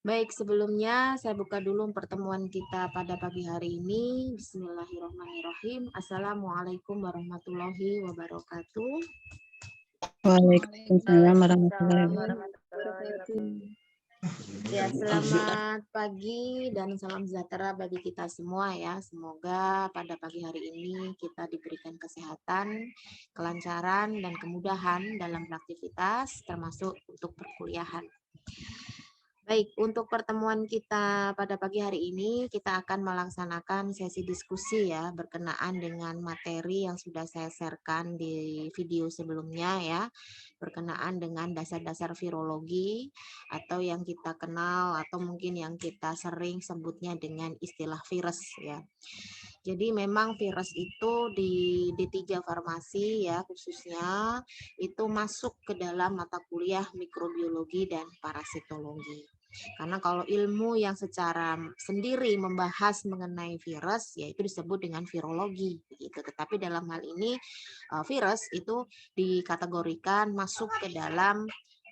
Baik, sebelumnya saya buka dulu pertemuan kita pada pagi hari ini. Bismillahirrahmanirrahim. Assalamualaikum warahmatullahi wabarakatuh. Waalaikumsalam warahmatullahi Waalaikumsalam wabarakatuh. warahmatullahi wabarakatuh. Ya, selamat pagi dan salam sejahtera bagi kita semua ya. Semoga pada pagi hari ini kita diberikan kesehatan, kelancaran, dan kemudahan dalam beraktivitas, termasuk untuk perkuliahan. Baik, untuk pertemuan kita pada pagi hari ini, kita akan melaksanakan sesi diskusi ya, berkenaan dengan materi yang sudah saya sharekan di video sebelumnya ya, berkenaan dengan dasar-dasar virologi, atau yang kita kenal, atau mungkin yang kita sering sebutnya dengan istilah virus ya. Jadi memang virus itu di D3 Farmasi ya khususnya, itu masuk ke dalam mata kuliah mikrobiologi dan parasitologi. Karena kalau ilmu yang secara sendiri membahas mengenai virus, yaitu disebut dengan virologi, gitu. Tetapi dalam hal ini virus itu dikategorikan masuk ke dalam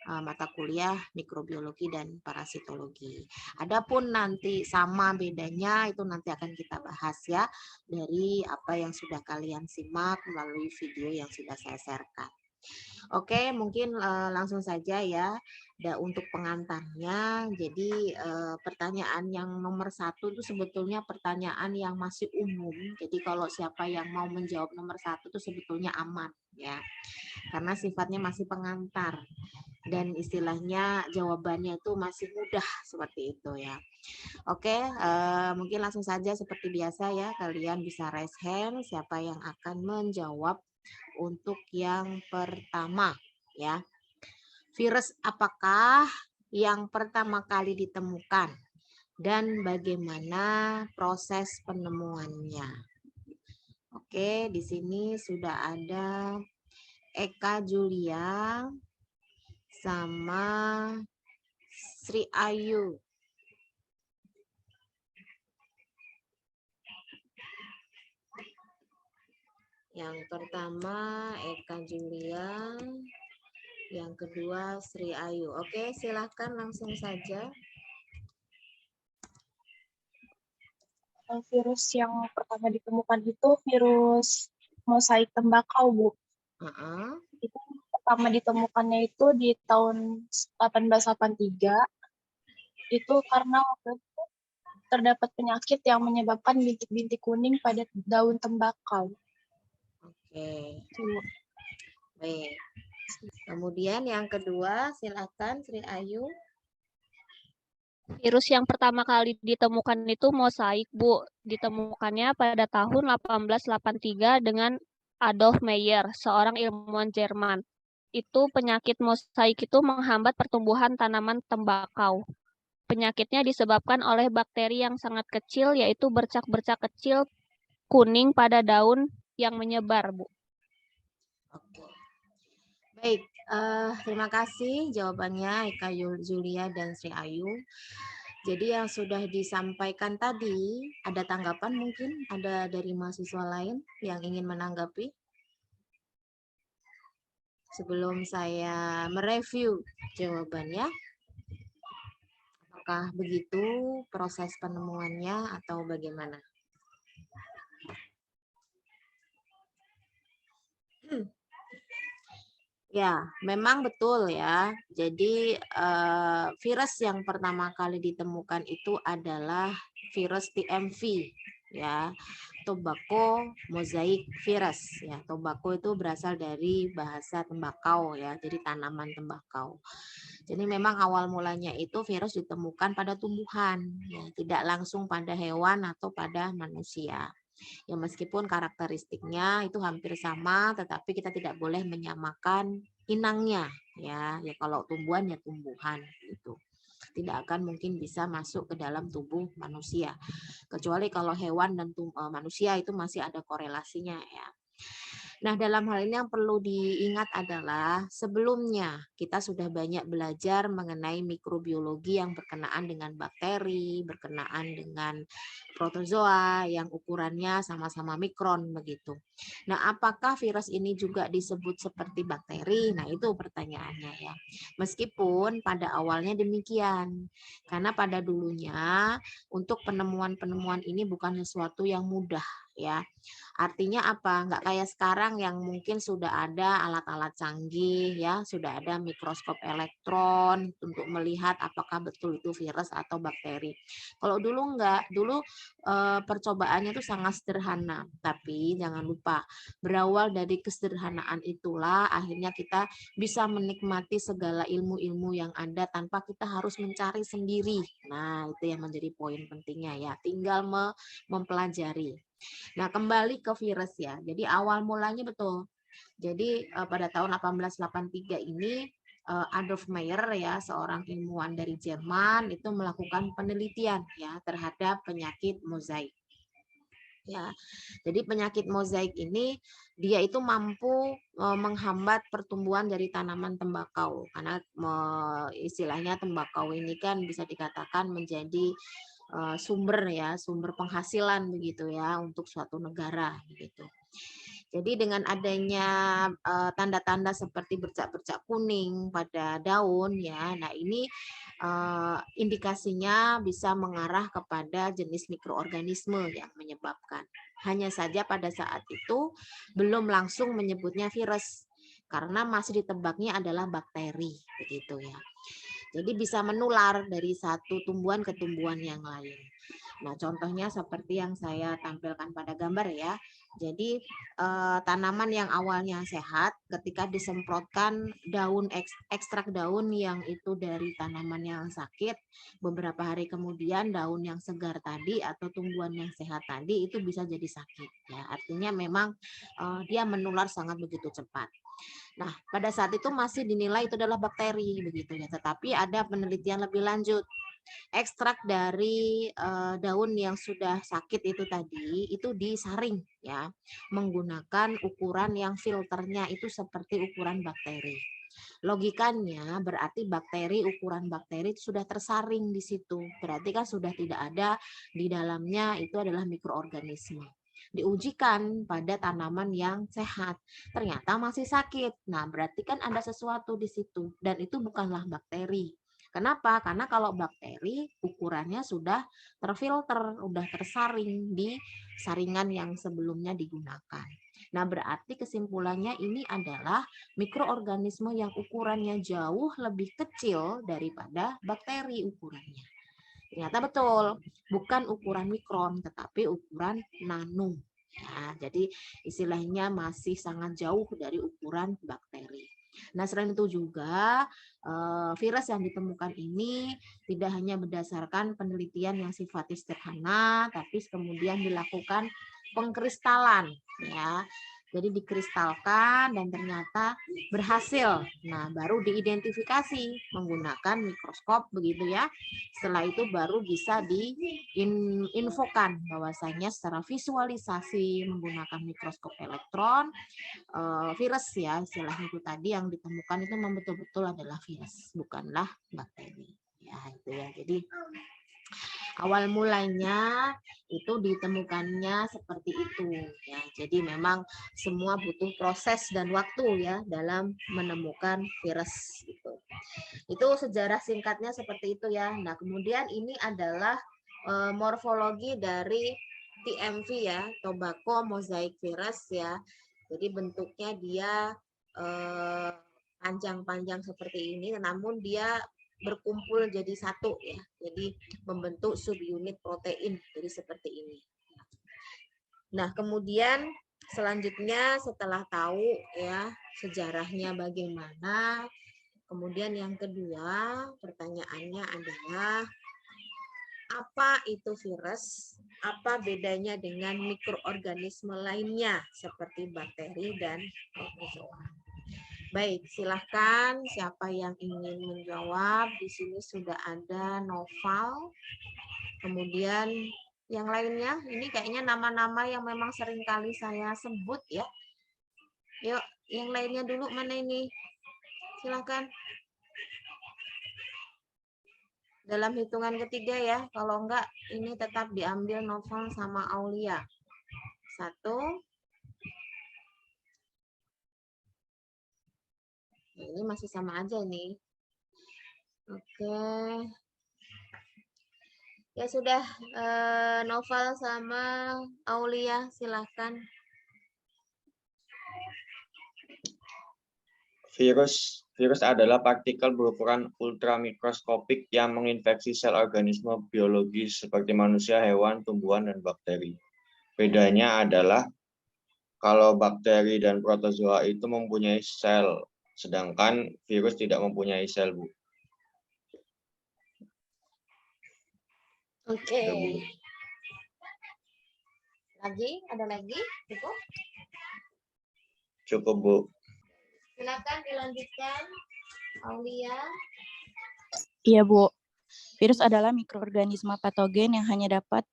mata kuliah mikrobiologi dan parasitologi. Adapun nanti sama bedanya itu nanti akan kita bahas ya dari apa yang sudah kalian simak melalui video yang sudah saya sharekan. Oke, mungkin langsung saja ya. Untuk pengantarnya, jadi pertanyaan yang nomor 1 itu sebetulnya pertanyaan yang masih umum. Jadi kalau siapa yang mau menjawab nomor 1 itu sebetulnya aman ya, karena sifatnya masih pengantar dan istilahnya jawabannya itu masih mudah seperti itu ya. Oke, mungkin langsung saja seperti biasa ya, kalian bisa raise hand siapa yang akan menjawab untuk yang pertama ya. Virus apakah yang pertama kali ditemukan dan bagaimana proses penemuannya? Oke, di sini sudah ada Eka Julia sama Sri Ayu. Yang pertama Eka Julia, yang kedua Sri Ayu. Oke, silahkan langsung saja. Virus yang pertama ditemukan itu virus mosaik tembakau, Bu. Itu pertama ditemukannya itu di tahun 1883. Itu karena waktu itu terdapat penyakit yang menyebabkan bintik-bintik kuning pada daun tembakau. Oke. Baik. Kemudian yang kedua, silakan Sri Ayu. Virus yang pertama kali ditemukan itu mosaik, Bu. Ditemukannya pada tahun 1883 dengan Adolf Meyer, seorang ilmuwan Jerman. Itu penyakit mosaik itu menghambat pertumbuhan tanaman tembakau. Penyakitnya disebabkan oleh bakteri yang sangat kecil, yaitu bercak-bercak kecil kuning pada daun yang menyebar, Bu. Oke. Baik, terima kasih jawabannya Eka Julia dan Sri Ayu. Jadi yang sudah disampaikan tadi, ada tanggapan mungkin? Ada dari mahasiswa lain yang ingin menanggapi? Sebelum saya mereview jawabannya, apakah begitu proses penemuannya atau bagaimana? Ya, memang betul ya. Jadi virus yang pertama kali ditemukan itu adalah virus TMV ya, tobacco mosaic virus ya. Tobacco itu berasal dari bahasa tembakau ya, jadi tanaman tembakau. Jadi memang awal mulanya itu virus ditemukan pada tumbuhan ya, tidak langsung pada hewan atau pada manusia. Ya meskipun karakteristiknya itu hampir sama, tetapi kita tidak boleh menyamakan inangnya ya. Ya kalau tumbuhan ya tumbuhan gitu. Tidak akan mungkin bisa masuk ke dalam tubuh manusia. Kecuali kalau hewan dan manusia itu masih ada korelasinya ya. Nah, dalam hal ini yang perlu diingat adalah sebelumnya kita sudah banyak belajar mengenai mikrobiologi yang berkenaan dengan bakteri, berkenaan dengan protozoa yang ukurannya sama-sama mikron begitu. Nah, apakah virus ini juga disebut seperti bakteri? Nah, itu pertanyaannya ya. Meskipun pada awalnya demikian. Karena pada dulunya untuk penemuan-penemuan ini bukan sesuatu yang mudah ya. Artinya apa? Nggak kayak sekarang yang mungkin sudah ada alat-alat canggih ya, sudah ada mikroskop elektron untuk melihat apakah betul itu virus atau bakteri. Kalau dulu nggak, dulu percobaannya itu sangat sederhana. Tapi jangan lupa, berawal dari kesederhanaan itulah akhirnya kita bisa menikmati segala ilmu-ilmu yang ada tanpa kita harus mencari sendiri. Nah, itu yang menjadi poin pentingnya ya. Tinggal mempelajari. Nah, kembali ke virus ya. Jadi awal mulanya betul. Jadi pada tahun 1883 ini Adolf Meyer ya, seorang ilmuwan dari Jerman itu melakukan penelitian ya terhadap penyakit mozaik. Ya, jadi penyakit mozaik ini dia itu mampu menghambat pertumbuhan dari tanaman tembakau karena istilahnya tembakau ini kan bisa dikatakan menjadi sumber penghasilan begitu ya untuk suatu negara begitu. Jadi dengan adanya tanda-tanda seperti bercak-bercak kuning pada daun ya, nah ini indikasinya bisa mengarah kepada jenis mikroorganisme yang menyebabkan. Hanya saja pada saat itu belum langsung menyebutnya virus karena masih ditebaknya adalah bakteri begitu ya. Jadi bisa menular dari satu tumbuhan ke tumbuhan yang lain. Nah, contohnya seperti yang saya tampilkan pada gambar ya. Jadi tanaman yang awalnya sehat ketika disemprotkan daun ekstrak daun yang itu dari tanaman yang sakit, beberapa hari kemudian daun yang segar tadi atau tumbuhan yang sehat tadi itu bisa jadi sakit ya. Artinya memang dia menular sangat begitu cepat. Nah, pada saat itu masih dinilai itu adalah bakteri begitu ya. Tetapi ada penelitian lebih lanjut. Ekstrak dari daun yang sudah sakit itu tadi itu disaring ya menggunakan ukuran yang filternya itu seperti ukuran bakteri. Logikanya berarti ukuran bakteri sudah tersaring di situ. Berarti kan sudah tidak ada di dalamnya itu adalah mikroorganisme. Diujikan pada tanaman yang sehat. Ternyata masih sakit. Nah, berarti kan ada sesuatu di situ dan itu bukanlah bakteri. Kenapa? Karena kalau bakteri ukurannya sudah terfilter, sudah tersaring di saringan yang sebelumnya digunakan. Nah, berarti kesimpulannya ini adalah mikroorganisme yang ukurannya jauh lebih kecil daripada bakteri ukurannya. Ternyata betul, bukan ukuran mikron, tetapi ukuran nano. Ya, jadi istilahnya masih sangat jauh dari ukuran bakteri. Nah, selain itu juga virus yang ditemukan ini tidak hanya berdasarkan penelitian yang sifatnya sederhana, tapi kemudian dilakukan pengkristalan, ya. Jadi dikristalkan dan ternyata berhasil. Nah, baru diidentifikasi menggunakan mikroskop begitu ya. Setelah itu baru bisa diinfokan bahwasanya secara visualisasi menggunakan mikroskop elektron virus ya istilahnya itu tadi yang ditemukan itu memang betul-betul adalah virus, bukanlah bakteri. Ya, itu ya. Jadi awal mulanya itu ditemukannya seperti itu ya. Jadi memang semua butuh proses dan waktu ya dalam menemukan virus gitu. Itu sejarah singkatnya seperti itu ya. Nah, kemudian ini adalah morfologi dari TMV ya, tobacco mosaic virus ya. Jadi bentuknya dia panjang-panjang seperti ini, namun dia berkumpul jadi satu ya. Jadi membentuk subunit protein. Jadi seperti ini. Nah, kemudian selanjutnya setelah tahu ya sejarahnya bagaimana, kemudian yang kedua pertanyaannya adalah apa itu virus? Apa bedanya dengan mikroorganisme lainnya seperti bakteri dan protozoa? Baik, silahkan siapa yang ingin menjawab. Di sini sudah ada Noval. Kemudian yang lainnya, ini kayaknya nama-nama yang memang sering kali saya sebut ya. Yuk, yang lainnya dulu, mana ini? Silakan. Dalam hitungan ketiga ya, kalau enggak ini tetap diambil Novel sama Aulia. 1. Ini masih sama aja nih. Oke. Ya sudah, Novel sama Aulia silahkan. Virus adalah partikel berukuran ultramikroskopik yang menginfeksi sel organisme biologis seperti manusia, hewan, tumbuhan, dan bakteri. Bedanya adalah kalau bakteri dan protozoa itu mempunyai sel, sedangkan virus tidak mempunyai sel, Bu. Oke. Lagi? Ada lagi? Cukup? Cukup, Bu. Silakan dilanjutkan, Aulia. Iya, Bu. Virus adalah mikroorganisme patogen yang hanya dapat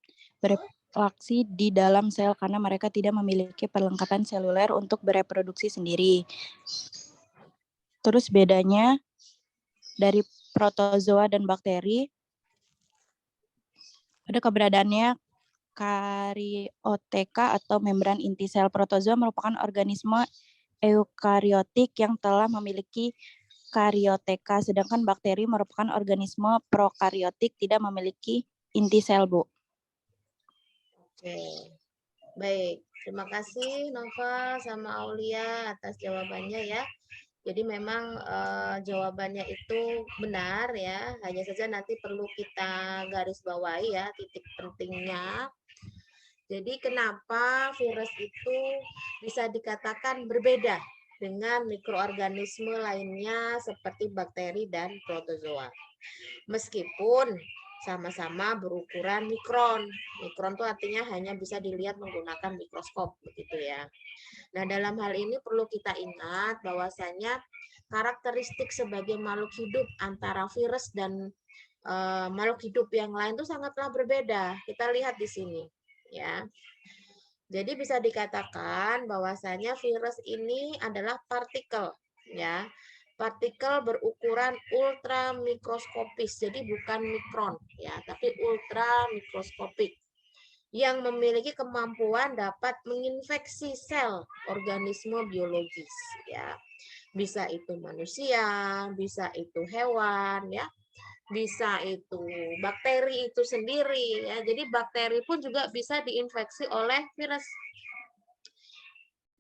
bereproduksi di dalam sel karena mereka tidak memiliki perlengkapan seluler untuk bereproduksi sendiri. Terus bedanya dari protozoa dan bakteri, pada keberadaannya karioteka atau membran inti sel. Protozoa merupakan organisme eukariotik yang telah memiliki karioteka, sedangkan bakteri merupakan organisme prokariotik tidak memiliki inti sel, Bu. Oke. Baik, terima kasih Nova sama Aulia atas jawabannya ya. Jadi memang jawabannya itu benar ya, hanya saja nanti perlu kita garis bawahi ya titik pentingnya. Jadi kenapa virus itu bisa dikatakan berbeda dengan mikroorganisme lainnya seperti bakteri dan protozoa. Meskipun sama-sama berukuran mikron. Mikron itu artinya hanya bisa dilihat menggunakan mikroskop begitu ya. Nah, dalam hal ini perlu kita ingat bahwasanya karakteristik sebagai makhluk hidup antara virus dan makhluk hidup yang lain itu sangatlah berbeda. Kita lihat di sini ya. Jadi bisa dikatakan bahwasanya virus ini adalah partikel ya. Partikel berukuran ultramikroskopis. Jadi bukan mikron ya, tapi ultramikroskopik yang memiliki kemampuan dapat menginfeksi sel organisme biologis ya. Bisa itu manusia, bisa itu hewan ya. Bisa itu bakteri itu sendiri ya. Jadi bakteri pun juga bisa diinfeksi oleh virus.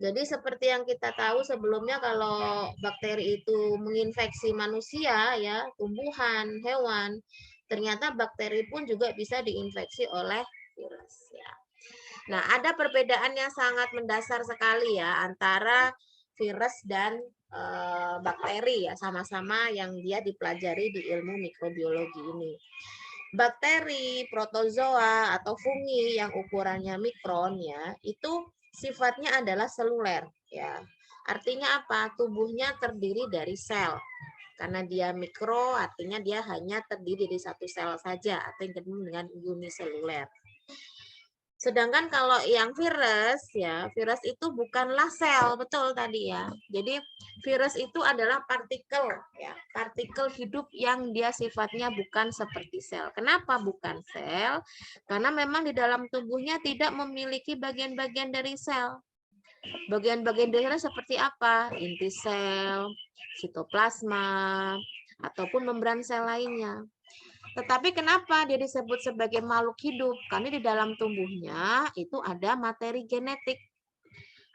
Jadi seperti yang kita tahu sebelumnya kalau bakteri itu menginfeksi manusia ya, tumbuhan, hewan, ternyata bakteri pun juga bisa diinfeksi oleh virus ya. Nah, ada perbedaan yang sangat mendasar sekali ya antara virus dan bakteri ya, sama-sama yang dia dipelajari di ilmu mikrobiologi ini. Bakteri, protozoa atau fungi yang ukurannya mikron ya, itu sifatnya adalah seluler ya. Artinya apa? Tubuhnya terdiri dari sel. Karena dia mikro, artinya dia hanya terdiri dari satu sel saja atau yang disebut dengan uniseluler. Sedangkan kalau yang virus ya, virus itu bukanlah sel, betul tadi ya. Jadi virus itu adalah partikel ya, partikel hidup yang dia sifatnya bukan seperti sel. Kenapa bukan sel? Karena memang di dalam tubuhnya tidak memiliki bagian-bagian dari sel. Bagian-bagian dari sel seperti apa? Inti sel, sitoplasma, ataupun membran sel lainnya. Tetapi kenapa dia disebut sebagai makhluk hidup? Karena di dalam tubuhnya itu ada materi genetik.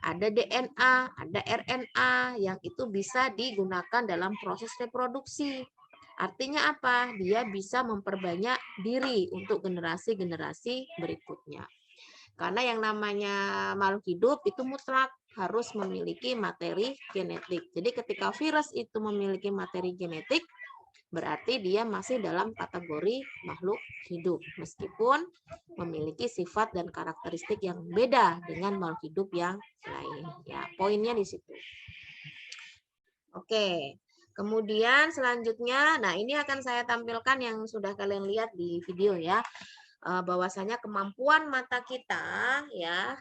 Ada DNA, ada RNA yang itu bisa digunakan dalam proses reproduksi. Artinya apa? Dia bisa memperbanyak diri untuk generasi-generasi berikutnya. Karena yang namanya makhluk hidup itu mutlak harus memiliki materi genetik. Jadi ketika virus itu memiliki materi genetik, berarti dia masih dalam kategori makhluk hidup meskipun memiliki sifat dan karakteristik yang beda dengan makhluk hidup yang lain ya. Poinnya di situ. Oke. Kemudian selanjutnya, nah ini akan saya tampilkan yang sudah kalian lihat di video ya. bahwasanya kemampuan mata kita ya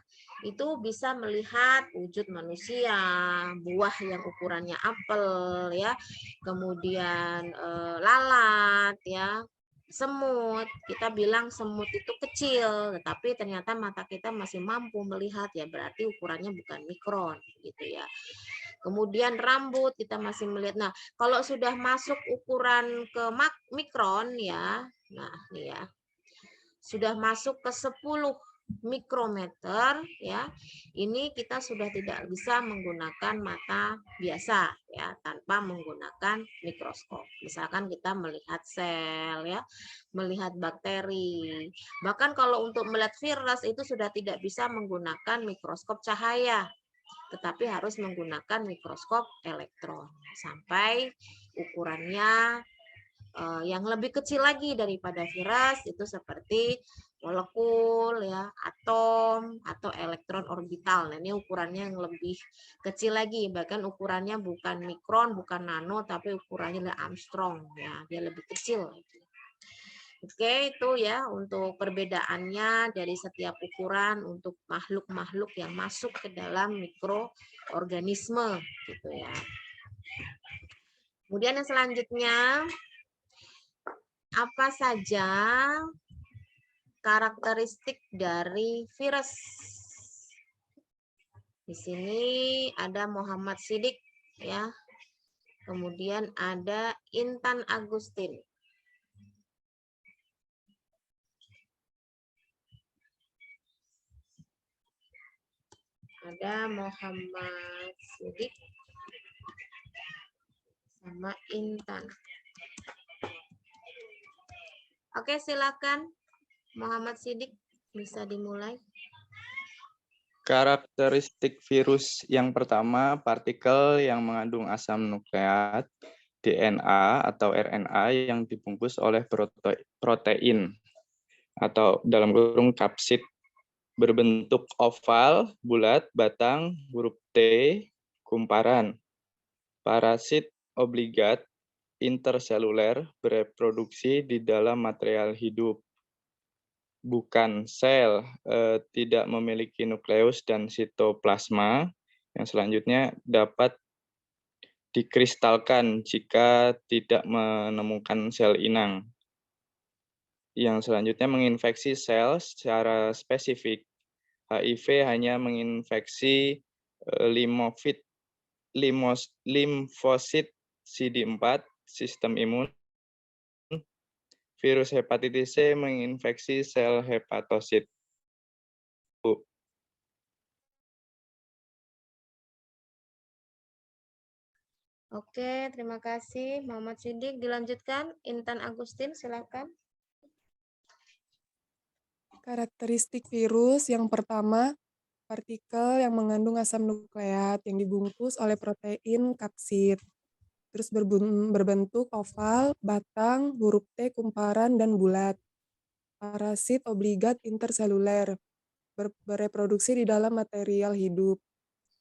itu bisa melihat wujud manusia, buah yang ukurannya apel ya, kemudian lalat ya, semut. Kita bilang semut itu kecil, tetapi ternyata mata kita masih mampu melihat ya, berarti ukurannya bukan mikron gitu ya. Kemudian rambut kita masih melihat. Nah, kalau sudah masuk ukuran ke mikron ya, nah nih ya, sudah masuk ke 10 mikrometer ya, ini kita sudah tidak bisa menggunakan mata biasa ya, tanpa menggunakan mikroskop. Misalkan kita melihat sel ya, melihat bakteri. Bahkan kalau untuk melihat virus itu sudah tidak bisa menggunakan mikroskop cahaya, tetapi harus menggunakan mikroskop elektron sampai ukurannya yang lebih kecil lagi daripada virus, itu seperti molekul ya, atom atau elektron orbital. Nah, ini ukurannya yang lebih kecil lagi, bahkan ukurannya bukan mikron, bukan nano, tapi ukurannya adalah Armstrong ya, dia lebih kecil. Oke, itu ya untuk perbedaannya dari setiap ukuran untuk makhluk-makhluk yang masuk ke dalam mikroorganisme gitu ya. Kemudian yang selanjutnya, apa saja karakteristik dari virus? Di sini ada Muhammad Siddiq ya. Kemudian ada Intan Agustin. Ada Muhammad Siddiq sama Intan. Oke, silakan Muhammad Siddiq, bisa dimulai. Karakteristik virus yang pertama, partikel yang mengandung asam nukleat, DNA atau RNA yang dibungkus oleh protein atau dalam kurung kapsid, berbentuk oval, bulat, batang, huruf T, kumparan. Parasit obligat, interseluler, bereproduksi di dalam material hidup. Bukan sel, tidak memiliki nukleus dan sitoplasma. Yang selanjutnya dapat dikristalkan jika tidak menemukan sel inang. Yang selanjutnya menginfeksi sel secara spesifik. HIV hanya menginfeksi limfosit CD4, sistem imun. Virus hepatitis C menginfeksi sel hepatosit. Oke, terima kasih Muhammad Siddiq. Dilanjutkan Intan Agustin, silakan. Karakteristik virus yang pertama, partikel yang mengandung asam nukleat yang dibungkus oleh protein kapsid. Terus berbentuk oval, batang, huruf T, kumparan, dan bulat. Parasit obligat interseluler, bereproduksi di dalam material hidup.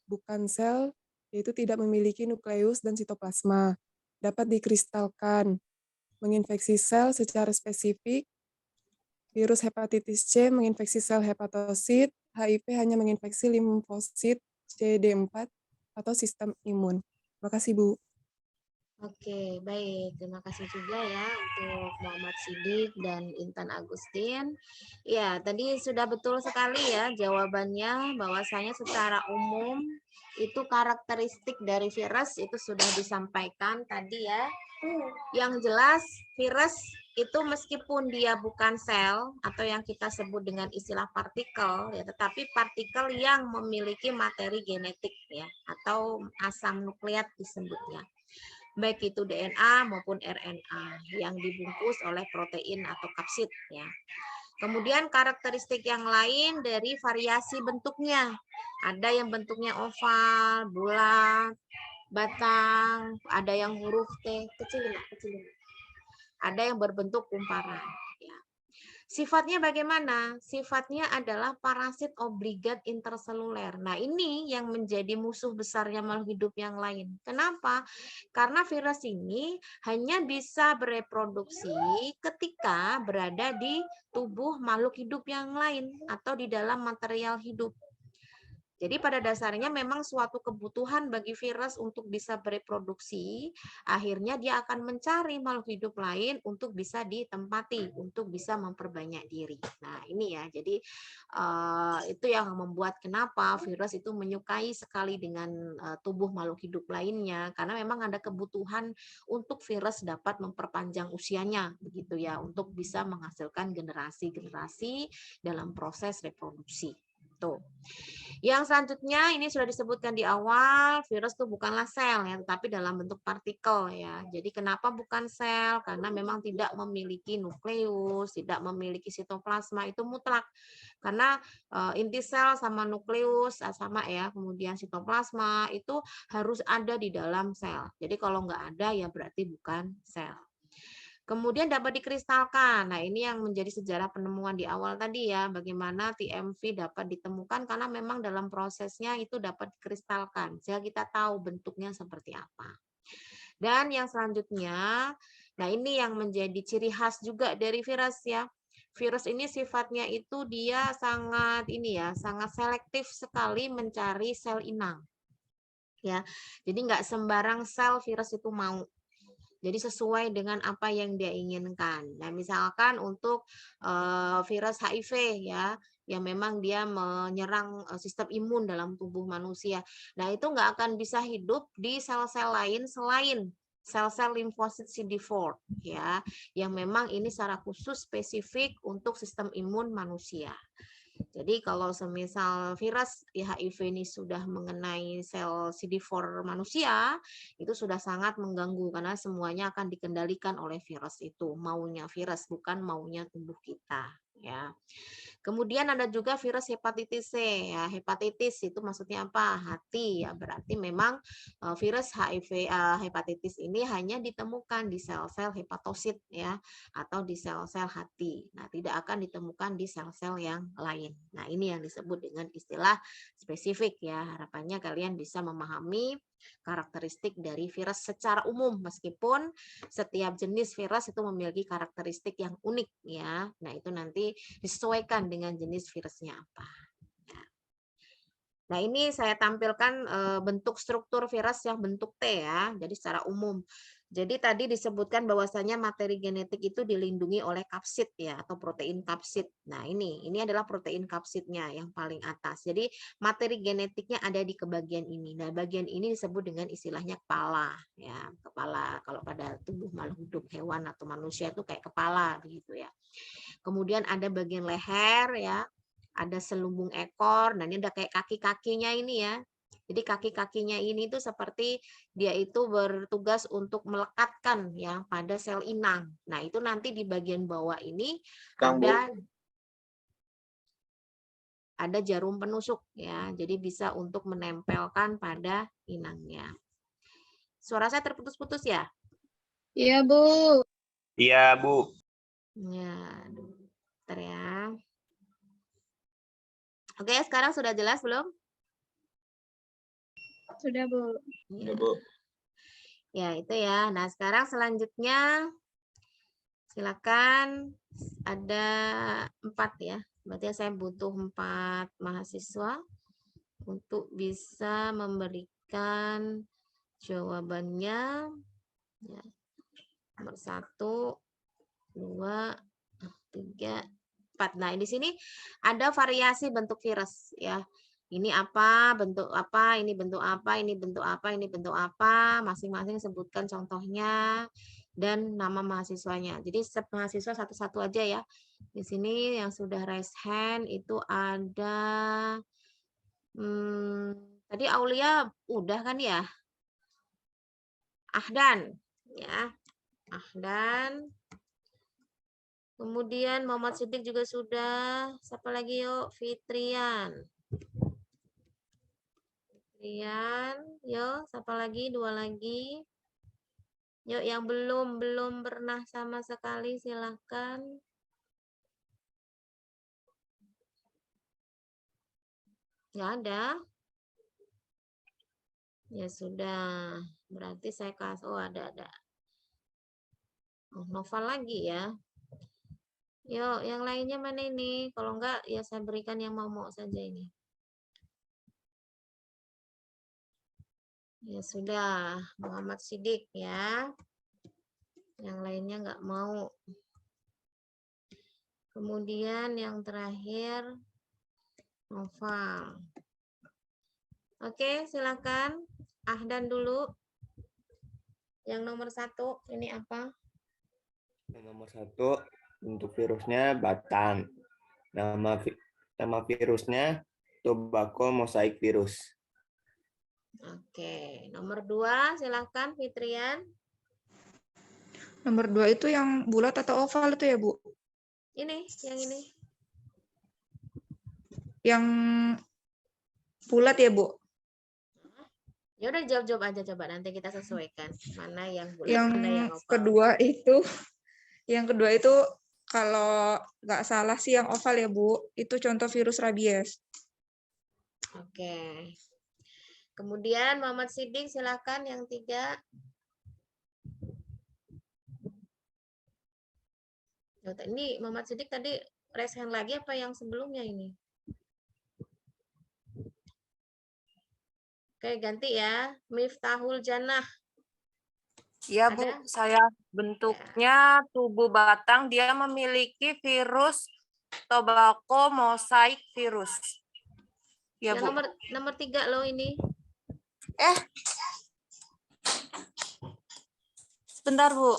Bukan sel, yaitu tidak memiliki nukleus dan sitoplasma. Dapat dikristalkan, menginfeksi sel secara spesifik. Virus hepatitis C menginfeksi sel hepatosit, HIV hanya menginfeksi limfosit CD4 atau sistem imun. Terima kasih, Bu. Oke, baik. Terima kasih juga ya untuk Muhammad Siddiq dan Intan Agustin. Ya, tadi sudah betul sekali ya jawabannya, bahwasanya secara umum itu karakteristik dari virus itu sudah disampaikan tadi ya. Yang jelas virus itu meskipun dia bukan sel atau yang kita sebut dengan istilah partikel ya, tetapi partikel yang memiliki materi genetik ya, atau asam nukleat disebutnya. Baik itu DNA maupun RNA yang dibungkus oleh protein atau kapsid ya. Kemudian karakteristik yang lain dari variasi bentuknya. Ada yang bentuknya oval, bulat, batang, ada yang huruf T, kecil. Ada yang berbentuk kumparan ya. Sifatnya bagaimana? Sifatnya adalah parasit obligat interseluler. Nah, ini yang menjadi musuh besarnya makhluk hidup yang lain. Kenapa? Karena virus ini hanya bisa bereproduksi ketika berada di tubuh makhluk hidup yang lain atau di dalam material hidup. Jadi pada dasarnya memang suatu kebutuhan bagi virus untuk bisa bereproduksi, akhirnya dia akan mencari makhluk hidup lain untuk bisa ditempati, untuk bisa memperbanyak diri. Nah ini ya, jadi itu yang membuat kenapa virus itu menyukai sekali dengan tubuh makhluk hidup lainnya, karena memang ada kebutuhan untuk virus dapat memperpanjang usianya, begitu ya, untuk bisa menghasilkan generasi-generasi dalam proses reproduksi. Tuh. Yang selanjutnya ini sudah disebutkan di awal, virus itu bukanlah sel ya, tetapi dalam bentuk partikel ya. Jadi kenapa bukan sel? Karena memang tidak memiliki nukleus, tidak memiliki sitoplasma, itu mutlak. Karena inti sel sama nukleus sama ya, kemudian sitoplasma itu harus ada di dalam sel. Jadi kalau nggak ada ya berarti bukan sel. Kemudian dapat dikristalkan. Nah, ini yang menjadi sejarah penemuan di awal tadi ya, bagaimana TMV dapat ditemukan karena memang dalam prosesnya itu dapat dikristalkan. Sehingga kita tahu bentuknya seperti apa. Dan yang selanjutnya, nah ini yang menjadi ciri khas juga dari virus ya. Virus ini sifatnya itu dia sangat sangat selektif sekali mencari sel inang. Ya. Jadi nggak sembarang sel virus itu mau. Jadi sesuai dengan apa yang dia inginkan. Nah, misalkan untuk virus HIV ya, yang memang dia menyerang sistem imun dalam tubuh manusia. Nah, itu nggak akan bisa hidup di sel-sel lain selain sel-sel limfosit CD4 ya, yang memang ini secara khusus spesifik untuk sistem imun manusia. Jadi kalau semisal virus HIV ini sudah mengenai sel CD4 manusia, itu sudah sangat mengganggu karena semuanya akan dikendalikan oleh virus itu. Maunya virus, bukan maunya tubuh kita. Ya. Kemudian ada juga virus hepatitis C. Ya, hepatitis itu maksudnya apa? Hati. Ya, berarti memang virus HIV hepatitis ini hanya ditemukan di sel-sel hepatosit ya, atau di sel-sel hati. Nah, tidak akan ditemukan di sel-sel yang lain. Nah, ini yang disebut dengan istilah spesifik ya. Harapannya kalian bisa memahami karakteristik dari virus secara umum, meskipun setiap jenis virus itu memiliki karakteristik yang unik ya. Nah, itu nanti disesuaikan dengan jenis virusnya apa. Nah, ini saya tampilkan bentuk struktur virus yang bentuk T ya, jadi secara umum. Jadi tadi disebutkan bahwasanya materi genetik itu dilindungi oleh kapsid ya, atau protein kapsid. Nah, ini adalah protein kapsidnya yang paling atas. Jadi materi genetiknya ada di kebagian ini. Nah, bagian ini disebut dengan istilahnya kepala ya. Kepala kalau pada tubuh makhluk hidup, hewan atau manusia itu kayak kepala begitu ya. Kemudian ada bagian leher ya, ada selumbung ekor, nah ini ada kayak kaki-kakinya ini ya. Jadi kaki-kakinya ini tuh seperti dia itu bertugas untuk melekatkan ya pada sel inang. Nah, itu nanti di bagian bawah ini ada jarum penusuk ya. Jadi bisa untuk menempelkan pada inangnya. Suara saya terputus-putus ya? Iya, Bu. Iya, Bu. Ya, bentar ya. Oke, sekarang sudah jelas belum? Sudah, Bu. Iya, Bu. Ya, itu ya. Nah, sekarang selanjutnya silakan, ada 4 ya. Berarti saya butuh 4 mahasiswa untuk bisa memberikan jawabannya. Ya. Nomor 1, 2, 3, 4. Nah, di sini ada variasi bentuk virus ya. Ini apa, bentuk apa, ini bentuk apa, ini bentuk apa, ini bentuk apa, masing-masing sebutkan contohnya dan nama mahasiswanya. Jadi mahasiswa satu-satu aja ya. Di sini yang sudah raise hand itu ada tadi Aulia udah kan ya? Ahdan ya. Ahdan. Kemudian Muhammad Siddiq juga sudah. Siapa lagi yuk? Fitrian. Yuk, siapa lagi? 2 lagi. Yuk, yang belum pernah sama sekali silahkan. Nggak ada? Ya sudah, berarti saya kasih, oh ada. Oh, Noval lagi ya. Yuk, yang lainnya mana ini? Kalau enggak, ya saya berikan yang mau saja ini. Ya sudah, Muhammad Sidik ya. Yang lainnya enggak mau. Kemudian yang terakhir, Noval. Oke, silakan. Ahdan dulu. Yang nomor 1, ini apa? Yang nomor 1, bentuk virusnya batang. Nama virusnya tobacco mosaic virus. Oke, nomor 2, silakan Fitrian. Nomor 2 itu yang bulat atau oval itu ya, Bu? Ini, yang ini. Yang bulat ya, Bu? Ya udah jawab aja coba, nanti kita sesuaikan mana yang bulat, Yang mana yang oval. yang kedua itu kalau nggak salah sih yang oval ya, Bu. Itu contoh virus rabies. Oke. Kemudian Muhammad Sidik silakan yang 3. Ini Muhammad Sidik tadi raise hand lagi apa yang sebelumnya ini? Oke, ganti ya. Miftahul Jannah. Ya, Bu, saya bentuknya tubuh batang, dia memiliki virus tobacco mosaic virus. Ya, Yang Bu. nomor 3 loh ini. Sebentar, Bu.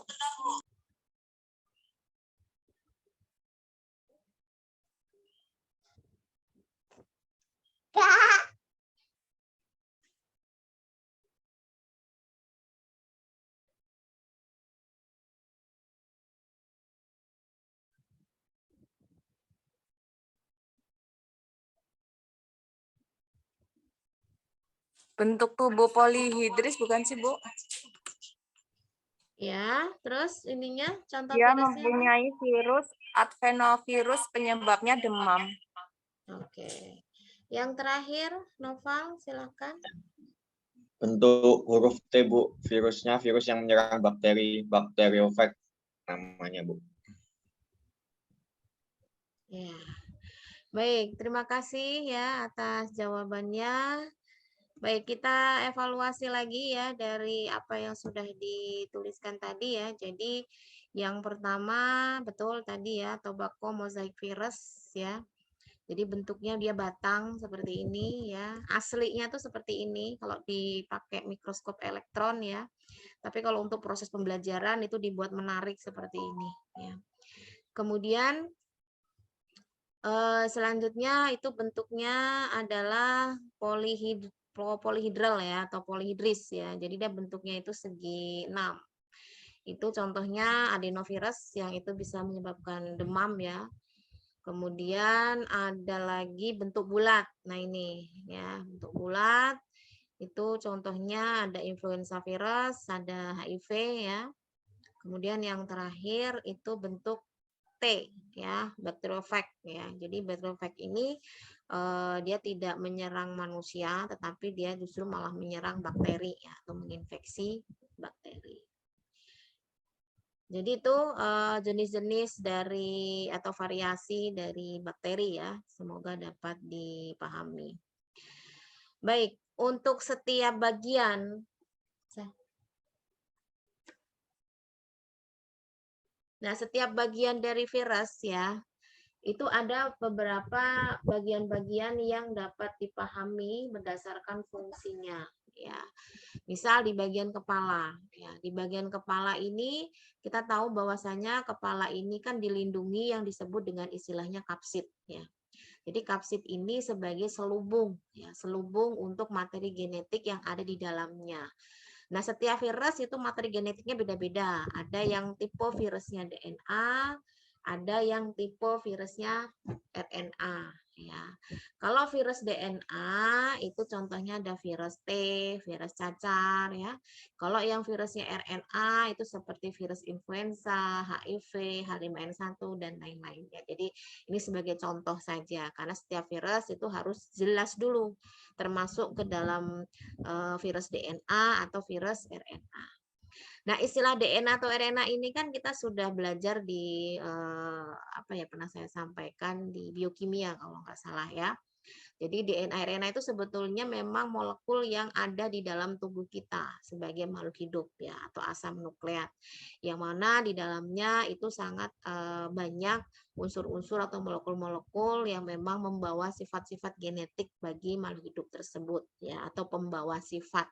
Bentuk tubuh polihidris bukan sih, Bu? Ya, terus ininya contoh Dia virusnya. mempunyai virus adenovirus penyebabnya demam. Oke. Yang terakhir, Noval, silakan. Bentuk huruf T, Bu. Virusnya virus yang menyerang bakteri, bakteriofag namanya, Bu. Ya. Baik, terima kasih ya atas jawabannya. Baik, kita evaluasi lagi ya dari apa yang sudah dituliskan tadi ya. Jadi yang pertama betul tadi ya, tobacco mosaic virus ya. Jadi bentuknya dia batang seperti ini ya. Aslinya tuh seperti ini kalau dipakai mikroskop elektron ya. Tapi kalau untuk proses pembelajaran itu dibuat menarik seperti ini ya. Kemudian selanjutnya itu bentuknya adalah polihidral ya atau polihidris ya. Jadi dia bentuknya itu segi 6. Itu contohnya adenovirus yang itu bisa menyebabkan demam ya. Kemudian ada lagi bentuk bulat. Nah ini ya, bentuk bulat itu contohnya ada influenza virus, ada HIV ya. Kemudian yang terakhir itu bentuk T ya, bacteriophag ya. Jadi bacteriophag ini dia tidak menyerang manusia, tetapi dia justru malah menyerang bakteri ya, atau menginfeksi bakteri. Jadi itu jenis-jenis dari atau variasi dari bakteri ya. Semoga dapat dipahami. Baik, untuk setiap bagian. Nah, setiap bagian dari virus ya, itu ada beberapa bagian-bagian yang dapat dipahami berdasarkan fungsinya ya. Misal di bagian kepala ya, di bagian kepala ini kita tahu bahwasanya kepala ini kan dilindungi yang disebut dengan istilahnya kapsid ya. Jadi kapsid ini sebagai selubung ya, selubung untuk materi genetik yang ada di dalamnya. Nah, setiap virus itu materi genetiknya beda-beda. Ada yang tipe virusnya DNA, ada yang tipe virusnya RNA ya. Kalau virus DNA itu contohnya ada virus T, virus cacar ya. Kalau yang virusnya RNA itu seperti virus influenza, HIV, H5N1 dan lain-lain ya. Jadi ini sebagai contoh saja karena setiap virus itu harus jelas dulu termasuk ke dalam virus DNA atau virus RNA. Nah, istilah DNA atau RNA ini kan kita sudah belajar di apa ya, pernah saya sampaikan di biokimia kalau nggak salah ya. Jadi DNA RNA itu sebetulnya memang molekul yang ada di dalam tubuh kita sebagai makhluk hidup ya, atau asam nukleat. Yang mana di dalamnya itu sangat banyak unsur-unsur atau molekul-molekul yang memang membawa sifat-sifat genetik bagi makhluk hidup tersebut ya, atau pembawa sifat.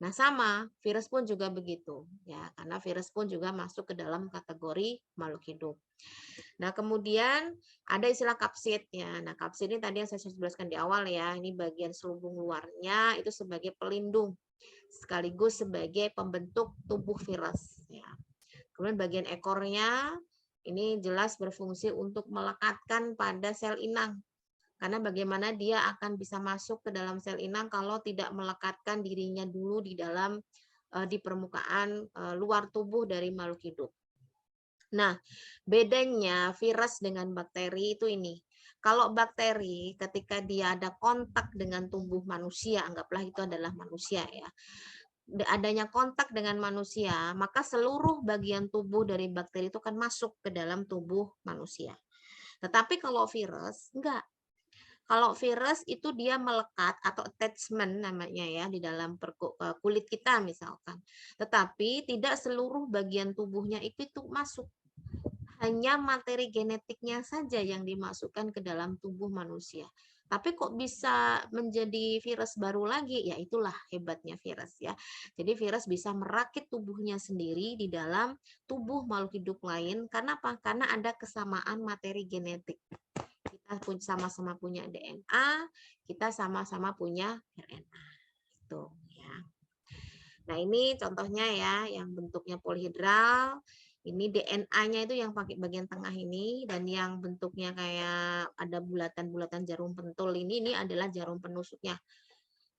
Nah, sama virus pun juga begitu ya, karena virus pun juga masuk ke dalam kategori makhluk hidup. Nah, kemudian ada istilah kapsid ya. Nah, kapsid ini tadi yang saya jelaskan di awal ya, ini bagian selubung luarnya itu sebagai pelindung sekaligus sebagai pembentuk tubuh virus ya. Kemudian bagian ekornya ini jelas berfungsi untuk melekatkan pada sel inang. Karena bagaimana dia akan bisa masuk ke dalam sel inang kalau tidak melekatkan dirinya dulu di dalam di permukaan luar tubuh dari makhluk hidup. Nah, bedanya virus dengan bakteri itu ini. Kalau bakteri ketika dia ada kontak dengan tubuh manusia, anggaplah itu adalah manusia ya. Adanya kontak dengan manusia, maka seluruh bagian tubuh dari bakteri itu akan masuk ke dalam tubuh manusia. Tetapi kalau virus, enggak. Kalau virus itu dia melekat atau attachment namanya ya di dalam kulit kita misalkan. Tetapi tidak seluruh bagian tubuhnya itu masuk. Hanya materi genetiknya saja yang dimasukkan ke dalam tubuh manusia. Tapi kok bisa menjadi virus baru lagi? Ya itulah hebatnya virus ya. Jadi virus bisa merakit tubuhnya sendiri di dalam tubuh makhluk hidup lain. Karena apa? Karena ada kesamaan materi genetik. Kita sama-sama punya DNA, kita sama-sama punya RNA. Itu ya. Nah, ini contohnya ya yang bentuknya polihedral. Ini DNA-nya itu yang pakai bagian tengah ini, dan yang bentuknya kayak ada bulatan-bulatan jarum pentul ini adalah jarum penusuknya.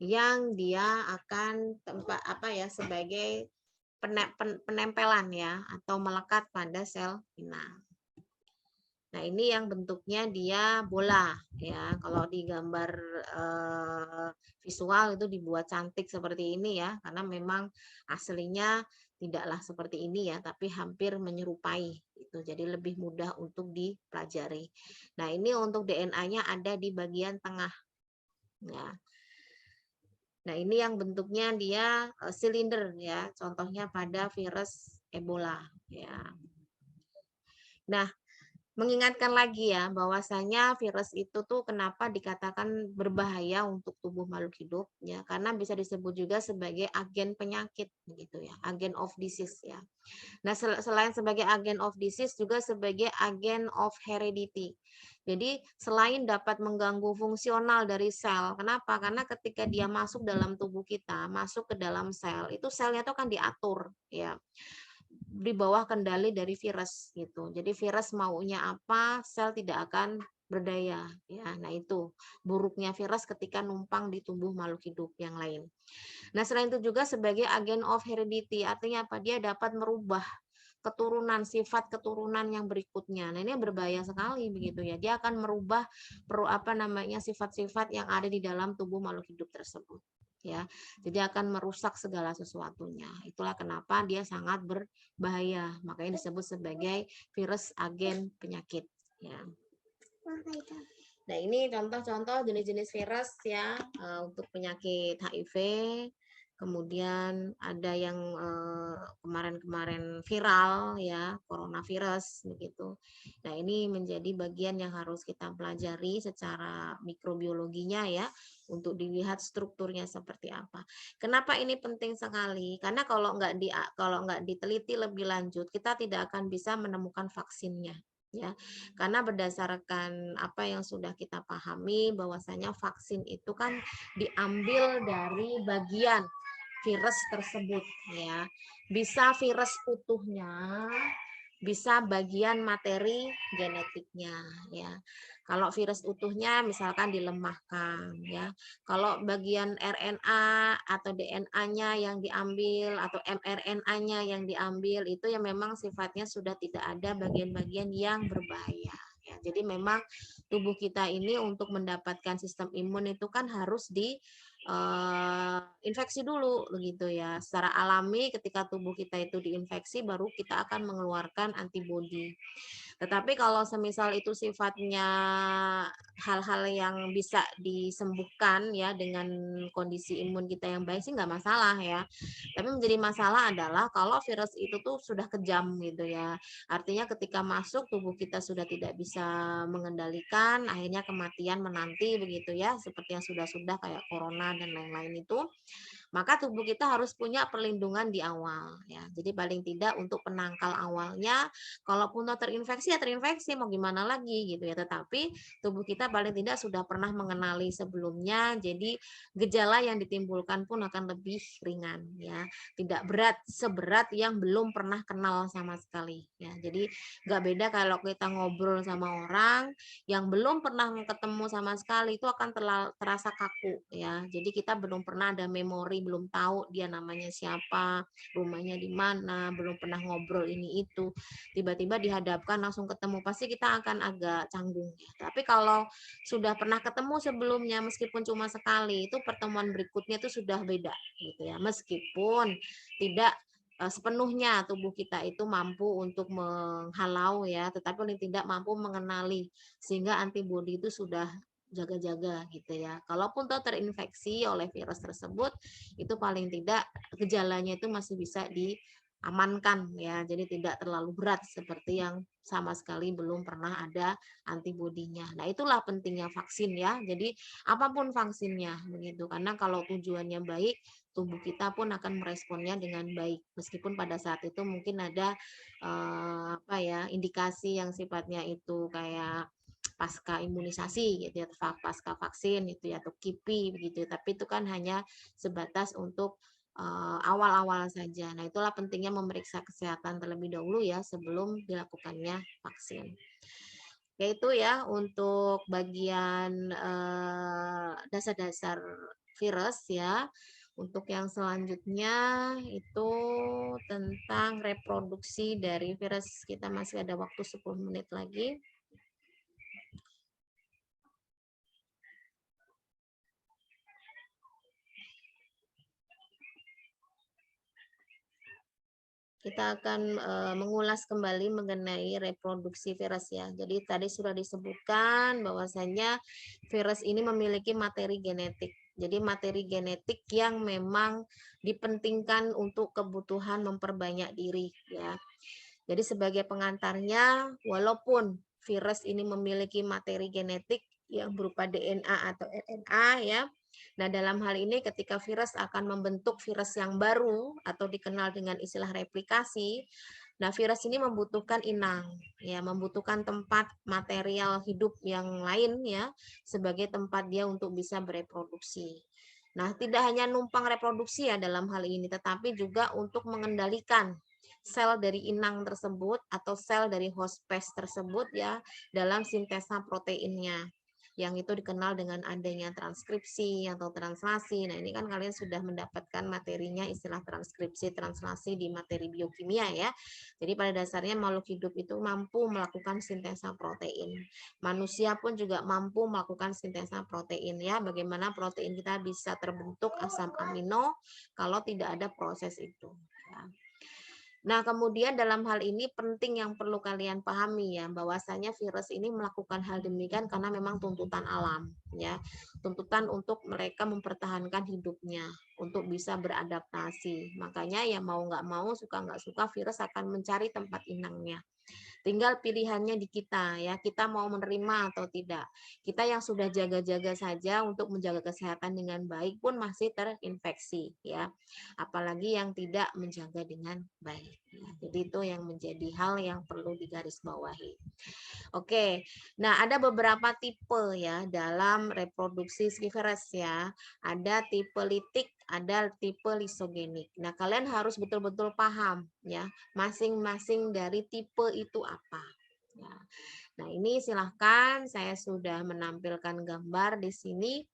Yang dia akan sebagai penempelan ya atau melekat pada sel inang. Nah, ini yang bentuknya dia bola ya. Kalau di gambar visual itu dibuat cantik seperti ini ya, karena memang aslinya tidaklah seperti ini ya, tapi hampir menyerupai itu. Jadi lebih mudah untuk dipelajari. Nah, ini untuk DNA-nya ada di bagian tengah. Ya. Nah, ini yang bentuknya dia silinder ya, contohnya pada virus Ebola ya. Nah, mengingatkan lagi ya bahwasanya virus itu tuh kenapa dikatakan berbahaya untuk tubuh makhluk hidup ya, karena bisa disebut juga sebagai agen penyakit gitu ya, agen of disease ya. Nah, selain sebagai agen of disease juga sebagai agen of heredity. Jadi selain dapat mengganggu fungsional dari sel, kenapa? Karena ketika dia masuk dalam tubuh kita, masuk ke dalam sel, itu selnya itu kan diatur ya, di bawah kendali dari virus gitu. Jadi virus maunya apa, sel tidak akan berdaya ya. Nah, itu buruknya virus ketika numpang di tubuh makhluk hidup yang lain. Nah, selain itu juga sebagai agen of heredity, artinya apa? Dia dapat merubah keturunan, sifat keturunan yang berikutnya. Nah, ini berbahaya sekali begitu ya. Dia akan merubah sifat-sifat yang ada di dalam tubuh makhluk hidup tersebut. Ya, jadi akan merusak segala sesuatunya. Itulah kenapa dia sangat berbahaya. Makanya disebut sebagai virus agen penyakit. Ya. Nah, ini contoh-contoh jenis-jenis virus ya untuk penyakit HIV. Kemudian ada yang kemarin-kemarin viral ya, coronavirus begitu. Nah, ini menjadi bagian yang harus kita pelajari secara mikrobiologinya ya, untuk dilihat strukturnya seperti apa. Kenapa ini penting sekali? Karena kalau nggak diteliti lebih lanjut, kita tidak akan bisa menemukan vaksinnya. Ya, karena berdasarkan apa yang sudah kita pahami bahwasanya vaksin itu kan diambil dari bagian virus tersebut ya. Bisa virus utuhnya, bisa bagian materi genetiknya ya. Kalau virus utuhnya misalkan dilemahkan ya. Kalau bagian RNA atau DNA-nya yang diambil atau mRNA-nya yang diambil itu yang memang sifatnya sudah tidak ada bagian-bagian yang berbahaya ya. Jadi memang tubuh kita ini untuk mendapatkan sistem imun itu kan harus di infeksi dulu begitu ya. Secara alami ketika tubuh kita itu diinfeksi baru kita akan mengeluarkan antibodi. Tetapi kalau semisal itu sifatnya hal-hal yang bisa disembuhkan ya dengan kondisi imun kita yang baik sih nggak masalah ya. Tapi menjadi masalah adalah kalau virus itu tuh sudah kejam gitu ya. Artinya ketika masuk tubuh kita sudah tidak bisa mengendalikan, akhirnya kematian menanti begitu ya, seperti yang sudah-sudah kayak corona dan lain-lain itu. Maka tubuh kita harus punya perlindungan di awal ya. Jadi paling tidak untuk penangkal awalnya, kalaupun terinfeksi ya terinfeksi mau gimana lagi gitu ya. Tetapi tubuh kita paling tidak sudah pernah mengenali sebelumnya, jadi gejala yang ditimbulkan pun akan lebih ringan ya. Tidak berat seberat yang belum pernah kenal sama sekali ya. Jadi nggak beda kalau kita ngobrol sama orang yang belum pernah ketemu sama sekali itu akan terasa kaku ya. Jadi kita belum pernah ada memori, belum tahu dia namanya siapa, rumahnya di mana, belum pernah ngobrol ini itu. Tiba-tiba dihadapkan langsung ketemu pasti kita akan agak canggung ya. Tapi kalau sudah pernah ketemu sebelumnya meskipun cuma sekali itu pertemuan berikutnya itu sudah beda gitu ya. Meskipun tidak sepenuhnya tubuh kita itu mampu untuk menghalau ya, tetapi paling tidak mampu mengenali sehingga antibodi itu sudah jaga-jaga gitu ya. Kalaupun terinfeksi oleh virus tersebut, itu paling tidak gejalanya itu masih bisa diamankan ya. Jadi tidak terlalu berat seperti yang sama sekali belum pernah ada antibodinya. Nah, itulah pentingnya vaksin ya. Jadi apapun vaksinnya begitu. Karena kalau tujuannya baik, tubuh kita pun akan meresponnya dengan baik. Meskipun pada saat itu mungkin ada indikasi yang sifatnya itu kayak pasca imunisasi gitu ya, pasca vaksin itu ya, atau KIPI begitu. Tapi itu kan hanya sebatas untuk awal-awal saja. Nah, itulah pentingnya memeriksa kesehatan terlebih dahulu ya sebelum dilakukannya vaksin. Yaitu ya untuk bagian dasar-dasar virus ya. Untuk yang selanjutnya itu tentang reproduksi dari virus. Kita masih ada waktu 10 menit lagi. Kita akan mengulas kembali mengenai reproduksi virus ya. Jadi tadi sudah disebutkan bahwasanya virus ini memiliki materi genetik. Jadi materi genetik yang memang dipentingkan untuk kebutuhan memperbanyak diri ya. Jadi sebagai pengantarnya, walaupun virus ini memiliki materi genetik yang berupa DNA atau RNA ya. Nah, dalam hal ini ketika virus akan membentuk virus yang baru atau dikenal dengan istilah replikasi, nah virus ini membutuhkan inang, ya, membutuhkan tempat material hidup yang lain ya sebagai tempat dia untuk bisa bereproduksi. Nah, tidak hanya numpang reproduksi ya dalam hal ini, tetapi juga untuk mengendalikan sel dari inang tersebut atau sel dari host pest tersebut ya dalam sintesa proteinnya, yang itu dikenal dengan adanya transkripsi atau translasi. Nah, ini kan kalian sudah mendapatkan materinya istilah transkripsi, translasi di materi biokimia ya. Jadi pada dasarnya makhluk hidup itu mampu melakukan sintesa protein. Manusia pun juga mampu melakukan sintesa protein ya. Bagaimana protein kita bisa terbentuk asam amino kalau tidak ada proses itu. Ya. Nah, kemudian dalam hal ini penting yang perlu kalian pahami ya, bahwasanya virus ini melakukan hal demikian karena memang tuntutan alam ya. Tuntutan untuk mereka mempertahankan hidupnya, untuk bisa beradaptasi. Makanya ya mau nggak mau, suka nggak suka virus akan mencari tempat inangnya. Tinggal pilihannya di kita ya, kita mau menerima atau tidak. Kita yang sudah jaga-jaga saja untuk menjaga kesehatan dengan baik pun masih terinfeksi ya. Apalagi yang tidak menjaga dengan baik. Ya, jadi itu yang menjadi hal yang perlu digarisbawahi. Oke. Nah, ada beberapa tipe ya dalam reproduksi virus ya. Ada tipe litik, ada tipe lisogenik. Nah, kalian harus betul-betul paham ya, masing-masing dari tipe itu apa. Ya. Nah, ini silahkan saya sudah menampilkan gambar di sini.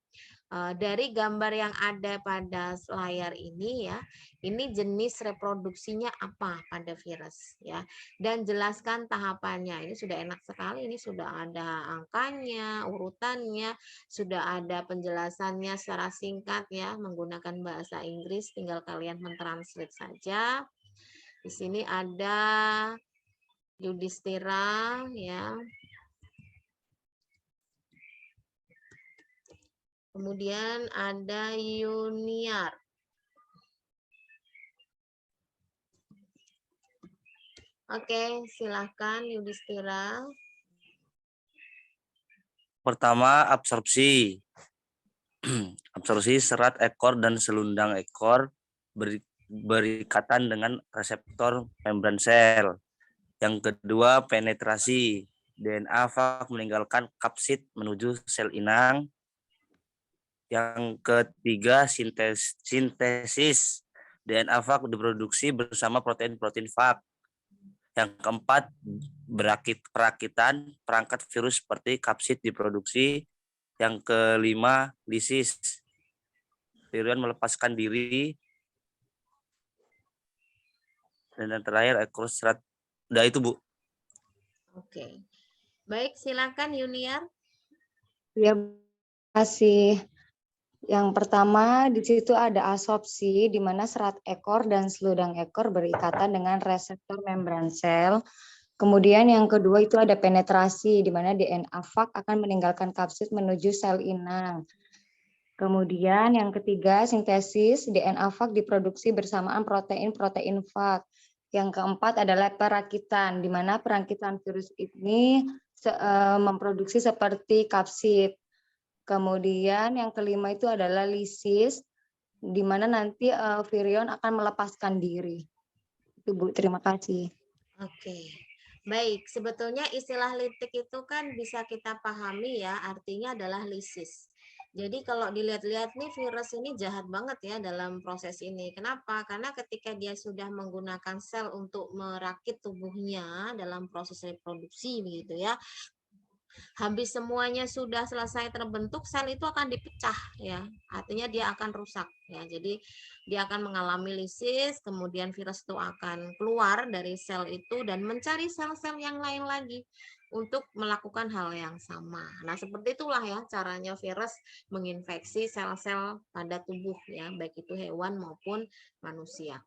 Dari gambar yang ada pada layar ini ya, ini jenis reproduksinya apa pada virus ya, dan jelaskan tahapannya. Ini sudah enak sekali, ini sudah ada angkanya, urutannya, sudah ada penjelasannya secara singkat ya menggunakan bahasa Inggris, tinggal kalian mentranslate saja. Di sini ada Yudhistira ya. Kemudian ada Yuniar. Oke, silahkan Yudhistira. Pertama, absorpsi. Absorpsi serat ekor dan selundang ekor berikatan dengan reseptor membran sel. Yang kedua, penetrasi. DNA fag meninggalkan kapsid menuju sel inang. Yang ketiga, sintesis. DNA fag diproduksi bersama protein-protein fag. Yang keempat, perakitan perangkat virus seperti kapsid diproduksi. Yang kelima, lisis. Virion melepaskan diri. Dan yang terakhir, ekor serat. Udah itu, Bu. Oke. Baik, silakan Yuniar. Ya, terima kasih. Yang pertama di situ ada absorpsi di mana serat ekor dan seludang ekor berikatan dengan reseptor membran sel. Kemudian yang kedua itu ada penetrasi di mana DNA fag akan meninggalkan kapsid menuju sel inang. Kemudian yang ketiga sintesis, DNA fag diproduksi bersamaan protein-protein fag. Yang keempat adalah perakitan di mana perakitan virus ini memproduksi seperti kapsid. Kemudian yang kelima itu adalah lisis, di mana nanti virion akan melepaskan diri. Itu Bu, terima kasih. Oke, baik. Sebetulnya istilah litik itu kan bisa kita pahami ya, artinya adalah lisis. Jadi kalau dilihat-lihat nih virus ini jahat banget ya dalam proses ini. Kenapa? Karena ketika dia sudah menggunakan sel untuk merakit tubuhnya dalam proses reproduksi begitu ya, habis semuanya sudah selesai terbentuk, sel itu akan dipecah ya, artinya dia akan rusak ya. Jadi dia akan mengalami lisis, kemudian virus itu akan keluar dari sel itu dan mencari sel-sel yang lain lagi untuk melakukan hal yang sama. Nah, seperti itulah ya caranya virus menginfeksi sel-sel pada tubuh ya, baik itu hewan maupun manusia.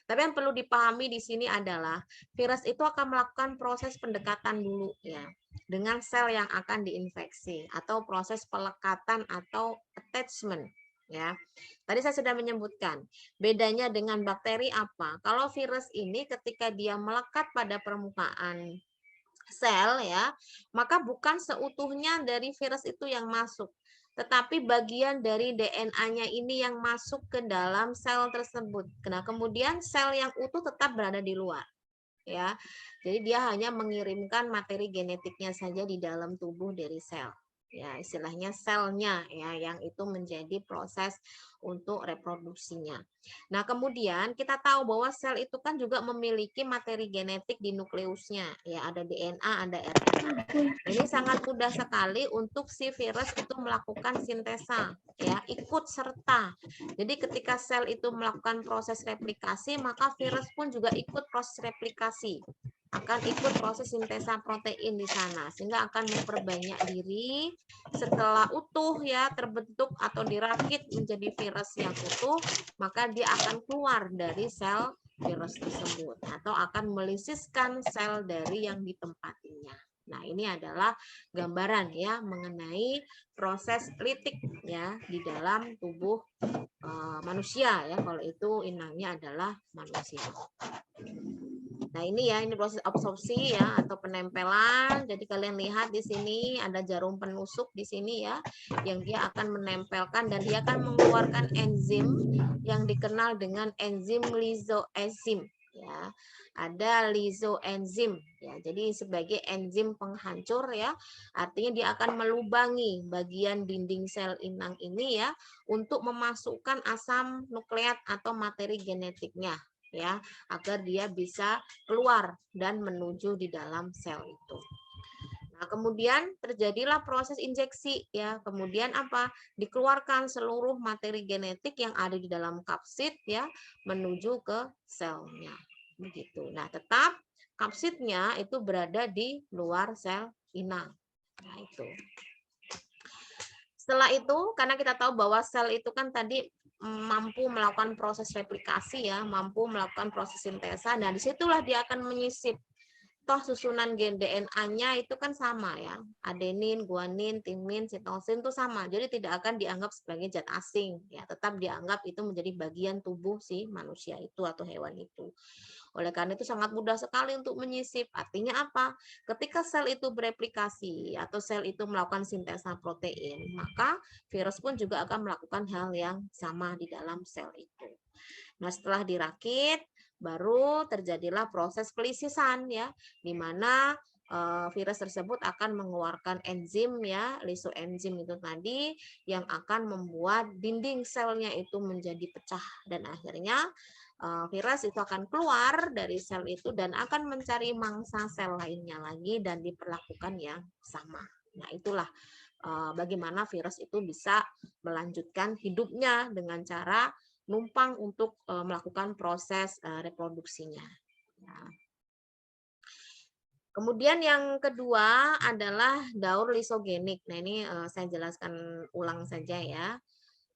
Tapi yang perlu dipahami di sini adalah virus itu akan melakukan proses pendekatan dulu ya dengan sel yang akan diinfeksi atau proses pelekatan atau attachment ya. Tadi saya sudah menyebutkan bedanya dengan bakteri apa? Kalau virus ini ketika dia melekat pada permukaan sel ya, maka bukan seutuhnya dari virus itu yang masuk, tetapi bagian dari DNA-nya ini yang masuk ke dalam sel tersebut. Nah, kemudian sel yang utuh tetap berada di luar. Ya, jadi dia hanya mengirimkan materi genetiknya saja di dalam tubuh dari sel. Ya, istilahnya selnya ya yang itu menjadi proses untuk reproduksinya. Nah, kemudian kita tahu bahwa sel itu kan juga memiliki materi genetik di nukleusnya. Ya, ada DNA, ada RNA. Ini sangat mudah sekali untuk si virus itu melakukan sintesa, ya, ikut serta. Jadi ketika sel itu melakukan proses replikasi, maka virus pun juga ikut proses replikasi. Akan ikut proses sintesa protein di sana sehingga akan memperbanyak diri. Setelah utuh ya terbentuk atau dirakit menjadi virus yang utuh, maka dia akan keluar dari sel virus tersebut atau akan melisiskan sel dari yang ditempatinya. Nah, ini adalah gambaran ya mengenai proses litik ya di dalam tubuh manusia ya, kalau itu inangnya adalah manusia. Nah, ini ya, ini proses absorpsi ya atau penempelan. Jadi kalian lihat di sini ada jarum penusuk di sini ya, yang dia akan menempelkan dan dia akan mengeluarkan enzim yang dikenal dengan enzim lisoenzim ya. Ada lisoenzim ya. Jadi sebagai enzim penghancur ya. Artinya dia akan melubangi bagian dinding sel inang ini ya untuk memasukkan asam nukleat atau materi genetiknya ya agar dia bisa keluar dan menuju di dalam sel itu. Nah, kemudian terjadilah proses injeksi ya. Kemudian apa? Dikeluarkan seluruh materi genetik yang ada di dalam kapsid ya menuju ke selnya. Begitu. Nah, tetap kapsidnya itu berada di luar sel inang. Nah, itu. Setelah itu, karena kita tahu bahwa sel itu kan tadi mampu melakukan proses replikasi ya, mampu melakukan proses sintesa. Nah, disitulah dia akan menyisip. Toh susunan gen DNA-nya itu kan sama ya. Adenin, guanin, timin, sitosin itu sama. Jadi tidak akan dianggap sebagai zat asing ya, tetap dianggap itu menjadi bagian tubuh si manusia itu atau hewan itu. Oleh karena itu sangat mudah sekali untuk menyisip. Artinya apa? Ketika sel itu bereplikasi atau sel itu melakukan sintesa protein, maka virus pun juga akan melakukan hal yang sama di dalam sel itu. Nah, setelah dirakit baru terjadilah proses pelisisan ya, di mana virus tersebut akan mengeluarkan enzim ya, lisoenzim itu tadi yang akan membuat dinding selnya itu menjadi pecah dan akhirnya virus itu akan keluar dari sel itu dan akan mencari mangsa sel lainnya lagi dan diperlakukan yang sama. Nah, itulah bagaimana virus itu bisa melanjutkan hidupnya dengan cara numpang untuk melakukan proses reproduksinya. Nah. Kemudian yang kedua adalah daur lisogenik. Nah, ini saya jelaskan ulang saja ya.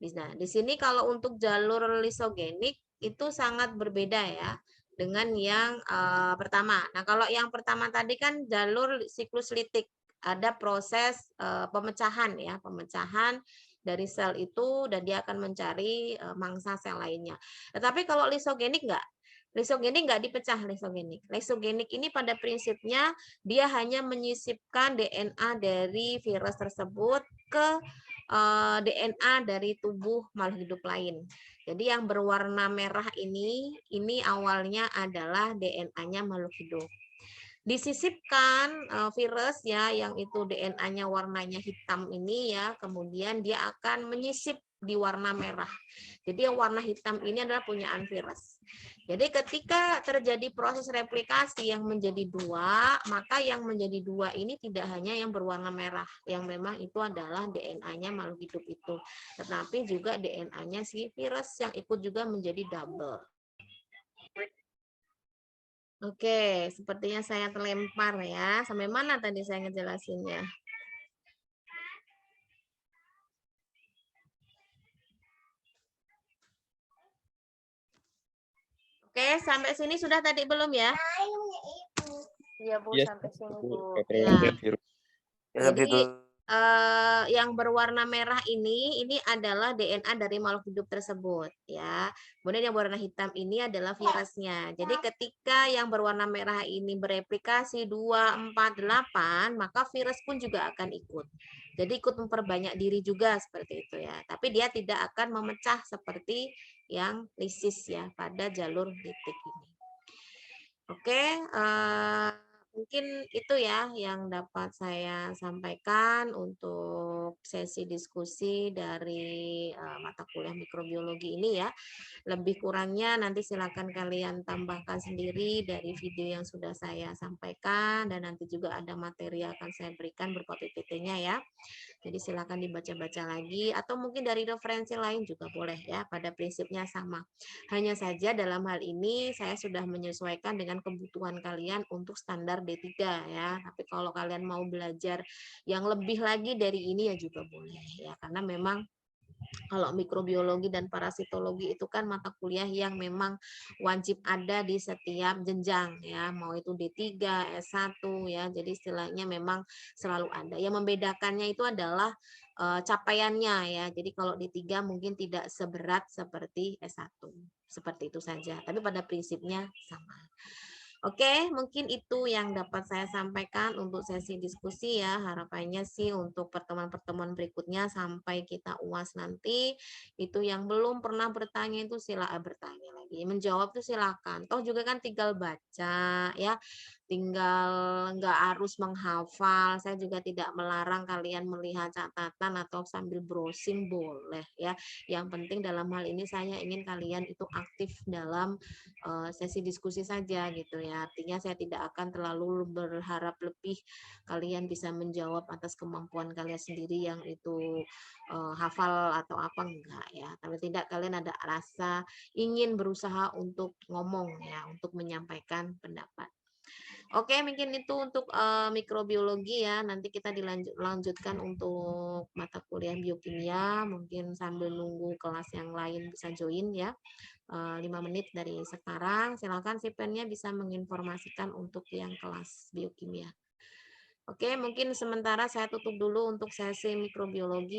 Nah, di sini kalau untuk jalur lisogenik itu sangat berbeda ya dengan yang pertama. Nah, kalau yang pertama tadi kan jalur siklus litik, ada proses pemecahan ya, pemecahan dari sel itu dan dia akan mencari mangsa sel lainnya. Tetapi kalau lisogenik enggak. Lisogenik enggak dipecah lisogenik. Lisogenik ini pada prinsipnya dia hanya menyisipkan DNA dari virus tersebut ke DNA dari tubuh makhluk hidup lain. Jadi yang berwarna merah ini awalnya adalah DNA-nya makhluk hidup. Disisipkan virus ya yang itu DNA-nya warnanya hitam ini ya, kemudian dia akan menyisip di warna merah. Jadi yang warna hitam ini adalah punyaan virus. Jadi ketika terjadi proses replikasi yang menjadi dua, maka yang menjadi dua ini tidak hanya yang berwarna merah, yang memang itu adalah DNA-nya makhluk hidup itu, tetapi juga DNA-nya si virus yang ikut juga menjadi double. Oke, sepertinya saya terlempar ya. Sampai mana tadi saya ngejelasinnya? Oke, sampai sini sudah tadi belum ya? Iya Bu, Yes, sampai sini Bu. Bu. Keterangan virus. Jadi yang berwarna merah ini adalah DNA dari makhluk hidup tersebut ya. Kemudian yang berwarna hitam ini adalah virusnya. Jadi ketika yang berwarna merah ini bereplikasi 2, 4, 8, maka virus pun juga akan ikut. Jadi ikut memperbanyak diri juga seperti itu ya. Tapi dia tidak akan memecah seperti yang lisis ya pada jalur litik ini. Oke, mungkin itu ya yang dapat saya sampaikan untuk sesi diskusi dari mata kuliah mikrobiologi ini ya. Lebih kurangnya nanti silakan kalian tambahkan sendiri dari video yang sudah saya sampaikan dan nanti juga ada materi yang akan saya berikan berupa PPT-nya ya. Jadi silakan dibaca-baca lagi atau mungkin dari referensi lain juga boleh ya, pada prinsipnya sama. Hanya saja dalam hal ini saya sudah menyesuaikan dengan kebutuhan kalian untuk standar D3 ya. Tapi kalau kalian mau belajar yang lebih lagi dari ini ya juga boleh ya, karena memang kalau mikrobiologi dan parasitologi itu kan mata kuliah yang memang wajib ada di setiap jenjang ya, mau itu D3, S1 ya. Jadi istilahnya memang selalu ada. Yang membedakannya itu adalah capaiannya ya. Jadi kalau D3 mungkin tidak seberat seperti S1. Seperti itu saja. Tapi pada prinsipnya sama. Oke, mungkin itu yang dapat saya sampaikan untuk sesi diskusi ya. Harapannya sih untuk pertemuan-pertemuan berikutnya sampai kita UAS nanti, itu yang belum pernah bertanya itu bertanya lagi. Menjawab tuh silakan. Toh juga kan tinggal baca ya. Tinggal nggak harus menghafal. Saya juga tidak melarang kalian melihat catatan atau sambil browsing boleh ya. Yang penting dalam hal ini saya ingin kalian itu aktif dalam sesi diskusi saja gitu ya. Artinya saya tidak akan terlalu berharap lebih kalian bisa menjawab atas kemampuan kalian sendiri yang itu hafal atau apa enggak ya. Tapi tidak kalian ada rasa ingin berusaha untuk ngomong ya, untuk menyampaikan pendapat. Oke, mungkin itu untuk mikrobiologi ya. Nanti kita lanjutkan untuk mata kuliah biokimia. Mungkin sambil nunggu kelas yang lain bisa join ya. 5 menit dari sekarang. Silakan si pennya bisa menginformasikan untuk yang kelas biokimia. Oke, mungkin sementara saya tutup dulu untuk sesi mikrobiologi.